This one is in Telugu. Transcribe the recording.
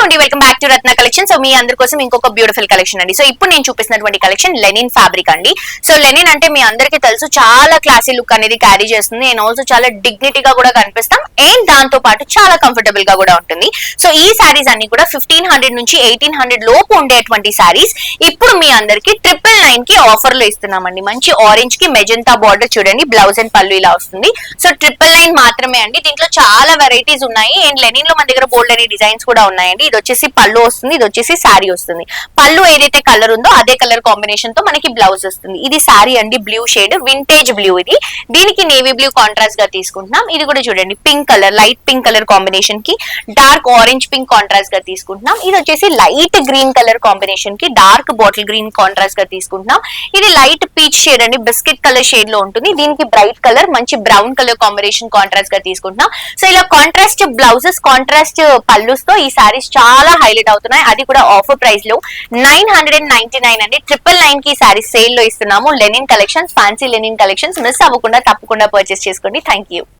అండి, welcome back to Ratna collection. So మీ అందరి కోసం ఇంకొక బ్యూటిఫుల్ కలెక్షన్ అండి. సో ఇప్పుడు నేను చూపిస్తున్నటువంటి కలెక్షన్ లెనిన్ ఫ్యాబ్రిక్ అండి. సో లెనిన్ అంటే మీ అందరికీ తెలుసు, చాలా క్లాసీ లుక్ అనేది క్యారీ చేస్తుంది అండ్ ఆల్సో చాలా డిగ్నిటీగా కూడా కనిపిస్తాం అండ్ దాంతో పాటు చాలా కంఫర్టబుల్ గా కూడా ఉంటుంది. సో ఈ శారీస్ అన్ని కూడా 1500 నుంచి 1800 లోపు ఉండేటువంటి శారీస్ ఇప్పుడు మీ అందరికి 999 కి ఆఫర్ లో ఇస్తున్నామండి. మంచి ఆరెంజ్ కి మెజెంతా బార్డర్ చూడండి, బ్లౌజ్ అండ్ పళ్ళు ఇలా వస్తుంది. సో 999 మాత్రమే అండి. దీంట్లో చాలా వెరైటీస్ ఉన్నాయి అండ్ లెనిన్ లో మన దగ్గర బోల్డ్ అనే డిజైన్స్ కూడా ఉన్నాయండి. ఇది వచ్చేసి పళ్ళు వస్తుంది, ఇది వచ్చేసి శారీ వస్తుంది. పళ్ళు ఏదైతే కలర్ ఉందో అదే కలర్ కాంబినేషన్ తో మనకి బ్లౌజ్ వస్తుంది. ఇది శారీ అండి, బ్లూ షేడ్, వింటేజ్ బ్లూ. ఇది దీనికి నేవీ బ్లూ కాంట్రాస్ట్ గా తీసుకుంటున్నాం. ఇది కూడా చూడండి, pink colour, light pink colour combination కి డార్క్ ఆరెంజ్ పింక్ కాంట్రాస్ట్ గా తీసుకుంటున్నాం. ఇది వచ్చేసి లైట్ గ్రీన్ కలర్ కాంబినేషన్ కి డార్క్ బాటిల్ గ్రీన్ కాంట్రాస్ట్ గా తీసుకుంటున్నాం. ఇది లైట్ పీచ్ షేడ్ అండి, బిస్కెట్ కలర్ షేడ్ లో ఉంటుంది. దీనికి బ్రైట్ కలర్, మంచి బ్రౌన్ కలర్ కాంబినేషన్ కాంట్రాస్ట్ గా తీసుకుంటున్నాం. సో ఇలా కాంట్రాస్ట్ బ్లౌజెస్, కాంట్రాస్ట్ పళ్ళుస్ తో ఈ సారీస్ చాలా హైలైట్ అవుతున్నాయి. అది కూడా ఆఫర్ ప్రైస్ లో 999 అండి. 999 కి సారీస్ సేల్ లో ఇస్తున్నాము. Linen collections, fancy linen collections miss అవ్వకుండా తప్పకుండా పర్చేస్ చేసుకోండి. Thank you.